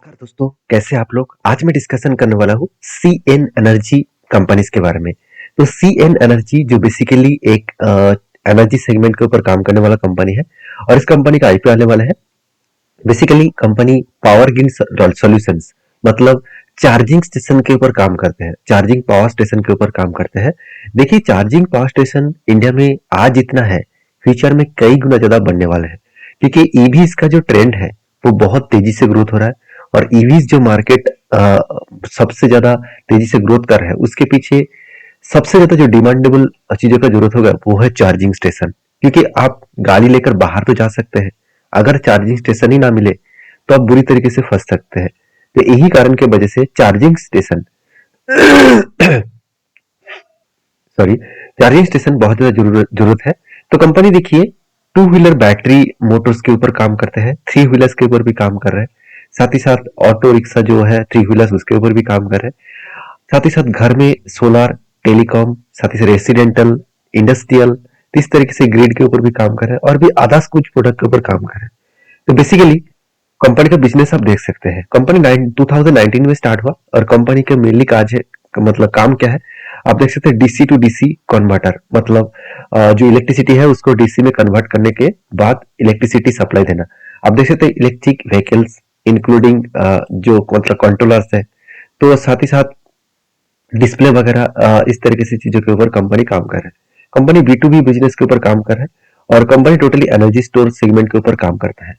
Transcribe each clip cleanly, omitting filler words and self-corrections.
नमस्कार दोस्तों, कैसे आप लोग। आज मैं डिस्कशन करने वाला हूँ सी एन एनर्जी कंपनीज के बारे में। तो सी एन एनर्जी जो बेसिकली एक एनर्जी सेगमेंट के ऊपर काम करने वाला कंपनी है और इस कंपनी का आईपीओ आने वाला है। Basically company power grid solutions मतलब चार्जिंग स्टेशन के ऊपर काम करते हैं, चार्जिंग पावर स्टेशन के ऊपर काम करते हैं। देखिए, चार्जिंग पावर स्टेशन इंडिया में आज इतना है, फ्यूचर में कई गुना ज्यादा बढ़ने वाले हैं, क्योंकि ईवीज का जो ट्रेंड है वो बहुत तेजी से ग्रोथ हो रहा है। और ईवीज जो मार्केट सबसे ज्यादा तेजी से ग्रोथ कर रहा है, उसके पीछे सबसे ज्यादा जो डिमांडेबल चीजों का जरूरत होगा वो है चार्जिंग स्टेशन। क्योंकि आप गाड़ी लेकर बाहर तो जा सकते हैं, अगर चार्जिंग स्टेशन ही ना मिले तो आप बुरी तरीके से फंस सकते हैं। तो यही कारण की वजह से charging station sorry charging station बहुत ज्यादा जरूरत है। तो कंपनी देखिए, टू व्हीलर बैटरी मोटर्स के ऊपर काम करते हैं, थ्री व्हीलर्स के ऊपर भी काम कर रहे हैं। साथ ही साथ ऑटो रिक्शा जो है थ्री व्हीलर्स, उसके ऊपर भी काम कर रहे हैं। साथ ही साथ घर में सोलार, टेलीकॉम, साथ ही साथ रेसिडेंटल, इंडस्ट्रियल, इस तरीके से ग्रिड के ऊपर भी काम कर रहे हैं और भी आदार्स कुछ प्रोडक्ट के ऊपर काम कर रहे हैं। तो बेसिकली कंपनी का बिजनेस आप देख सकते हैं। कंपनी 2019 में स्टार्ट हुआ और कंपनी का मेनली काज है, मतलब काम क्या है, आप देख सकते हैं डीसी टू डीसी कन्वर्टर। मतलब जो इलेक्ट्रिसिटी है उसको डीसी में कन्वर्ट करने के बाद इलेक्ट्रिसिटी सप्लाई देना। आप देख सकते हैं इलेक्ट्रिक व्हीकल्स इंक्लूडिंग जो मतलब कंट्रोलर्स है, तो साथ ही साथ डिस्प्ले वगैरह, इस तरीके से चीजों के ऊपर कंपनी काम कर रहा है। Company B to B business के ऊपर काम कर रहा है और company totally energy store segment के ऊपर काम करता है।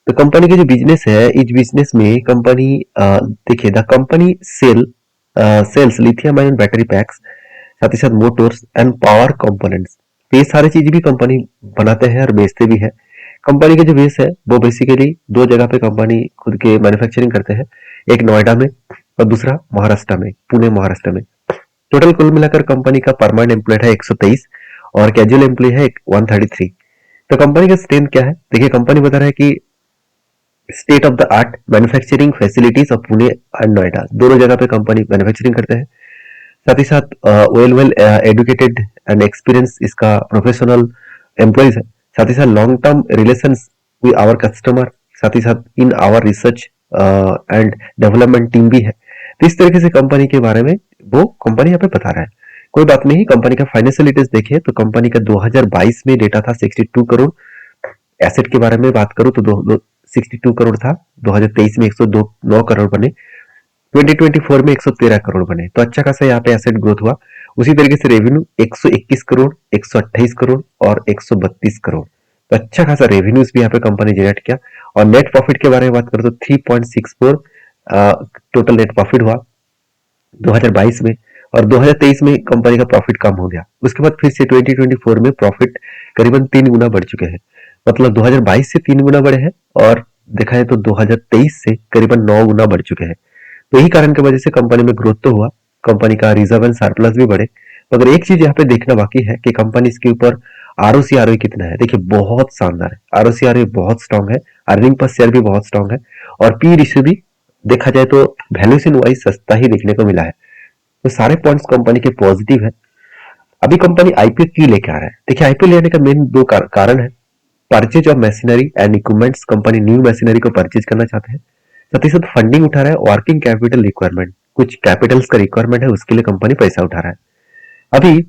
तो कंपनी की जो बिजनेस है, इस बिजनेस में कंपनी देखिए, the company sells lithium ion battery packs, साथ ही साथ मोटर्स एंड पावर कंपोनेंट्स। तो ये सारी चीज भी कंपनी बनाते हैं और बेचते भी है। कंपनी का जो बेस है वो बेसिकली दो जगह पे कंपनी खुद के मैन्युफैक्चरिंग करते हैं, एक नोएडा में और दूसरा महाराष्ट्र में, पुणे महाराष्ट्र में। टोटल कुल मिलाकर कंपनी का परमानेंट एम्प्लॉय है 123 और कैजुअल एम्प्लॉय है 133। तो कंपनी का स्ट्रेंथ क्या है, देखिए कंपनी बता रहा है कि state of the art manufacturing facilities of Pune and Noida, दोनों जगह पे कंपनी मैन्युफैक्चरिंग करते हैं। साथ ही साथ वेल एडुकेटेड एंड एक्सपीरियंस इसका प्रोफेशनल एम्प्लॉयज है। साथ ही साथ long term relations with our customer, साथ ही साथ in our research and development team भी है। तो इस तरीके से कंपनी के बारे में वो कंपनी यहाँ पे बता रहा है। कोई बात नहीं, कंपनी का फाइनेंशियलिटीज देखिए तो कंपनी का 2022 में डेटा था 62 करोड़। एसेट के बारे में बात करूं तो 62 करोड़ था, 2023 में 109 करोड़ बने, 2024 में 113 करोड़ बने। तो अच्छा खासा यहाँ पे एसेट ग्रोथ हुआ। उसी तरीके से रेवेन्यू 121 करोड़, 128 करोड़ और 132 करोड़। तो अच्छा खासा रेवेन्यूज भी यहाँ पे कंपनी जनरेट किया। और नेट प्रॉफिट के बारे में बात करें तो 3.64 टोटल नेट प्रॉफिट हुआ 2022 में। और 2023 में कंपनी का प्रॉफिट कम हो गया, उसके बाद फिर से 2024 में प्रॉफिट करीबन 3 गुना बढ़ चुके हैं। मतलब 2022 से 3 गुना बढ़े हैं और देखा जाए तो 2023 से करीबन 9 गुना बढ़ चुके हैं। तो यही कारण की वजह से कंपनी में ग्रोथ तो हुआ, कंपनी का रिजर्व एंड सरप्लस भी बढ़े। मगर एक चीज यहाँ पे देखना बाकी है कि कंपनी इसके ऊपर आरओसी आरओई कितना है। देखिए बहुत शानदार है, आरओसी आरओई बहुत स्ट्रांग है, अर्निंग पर शेयर भी बहुत स्ट्रांग है और पी रेशियो भी देखा जाए तो वैल्यूएशन वाइज सस्ता ही देखने को मिला है। तो सारे पॉइंट्स कंपनी के पॉजिटिव है। अभी कंपनी आईपीओ क्यों लेके आ रहा है, देखिए आईपीओ लेने का मेन दो कारण है। Purchase of machinery and equipments, company new machinery को परचेज करना चाहते हैं। साथ ही साथ फंडिंग उठा रहा है, वर्किंग कैपिटल रिक्वायरमेंट, कुछ कैपिटल्स का रिक्वायरमेंट है, उसके लिए कंपनी पैसा उठा रहा है। अभी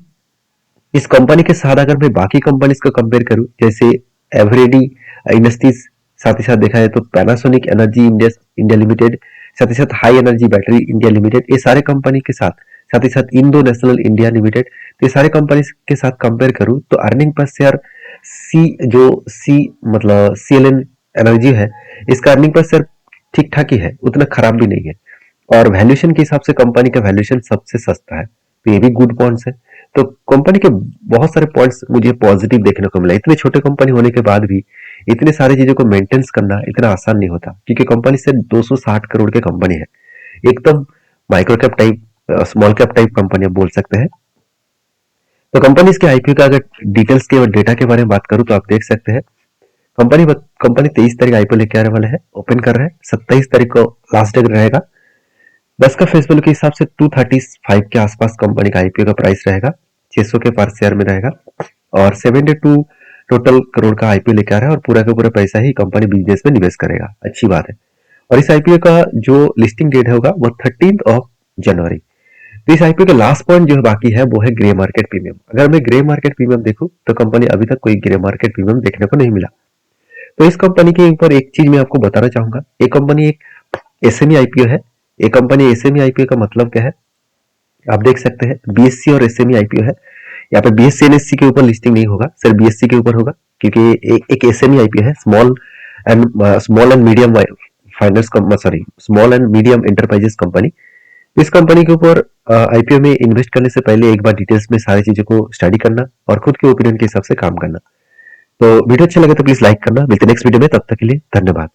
इस कंपनी के साथ अगर मैं बाकी कंपनीज को कंपेयर करूं, जैसे एवरेडी इंडस्ट्रीज, साथ ही साथ देखा जाए तो Panasonic energy India India limited, साथ ही साथ high energy battery India limited, ये सारे कंपनी के साथ ही साथ इंडो नेशनल इंडिया लिमिटेड, तो ये सारे कंपनी के साथ कंपेयर करूं तो अर्निंग पर शेयर सी मतलब सीएलएन एनर्जी है, इसका अर्निंग पर शेयर ठीक ठाक ही है, उतना खराब भी नहीं है। और वैल्यूएशन के हिसाब से कंपनी का वैल्यूएशन सबसे सस्ता है, तो ये भी गुड पॉइंट्स है। तो कंपनी के बहुत सारे पॉइंट्स मुझे पॉजिटिव देखने को मिला। इतने छोटे कंपनी होने के बाद भी इतने सारी चीजों को मेंटेन्स करना इतना आसान नहीं होता, क्योंकि कंपनी से 260 करोड़ की कंपनी है, एकदम micro cap type, small cap type company आप बोल सकते हैं। तो कंपनी के आईपीओ का अगर डिटेल्स के और डेटा के बारे में बात करूं तो आप देख सकते हैं कंपनी कंपनी 23 तारीख आईपीओ लेके आने वाले हैं, ओपन कर रहे हैं। 27 तारीख को लास्ट डे रहेगा। 10 का फेस वैल्यू के हिसाब से 235 के आसपास कंपनी का आईपीओ का प्राइस रहेगा, 600 के पर शेयर में रहेगा। और 72 टोटल करोड़ का आईपीओ लेकर आ रहा है और पूरा का पूरा पैसा ही कंपनी बिजनेस में निवेश करेगा, अच्छी बात है। और इस आईपीओ का जो लिस्टिंग डेट होगा वो 13 जनवरी। तो इस आईपीओ का लास्ट पॉइंट जो बाकी है वो है ग्रे मार्केट प्रीमियम। अगर मैं ग्रे मार्केट प्रीमियम देखूं तो कंपनी अभी तक कोई ग्रे मार्केट प्रीमियम देखने को नहीं मिला। तो इस कंपनी के ऊपर एक चीज मैं आपको बताना चाहूंगा, ये कंपनी एक एसएमई आईपीओ है। ये कंपनी एसएमई आईपीओ का मतलब क्या है, आप देख सकते हैं बीएससी और एसएमई आईपीओ है। यहाँ पे बीएससी एनएससी के ऊपर लिस्टिंग नहीं होगा, सिर्फ बीएससी के ऊपर होगा, क्योंकि एक एसएमई आईपीओ है, small and medium finance, sorry small and medium enterprises company. इस कंपनी के ऊपर आईपीओ में इन्वेस्ट करने से पहले एक बार डिटेल्स में सारी चीजों को स्टडी करना और खुद के ओपिनियन के हिसाब से काम करना। तो वीडियो अच्छा लगे तो प्लीज लाइक करना। मिलते हैं नेक्स्ट वीडियो में, तब तक के लिए धन्यवाद।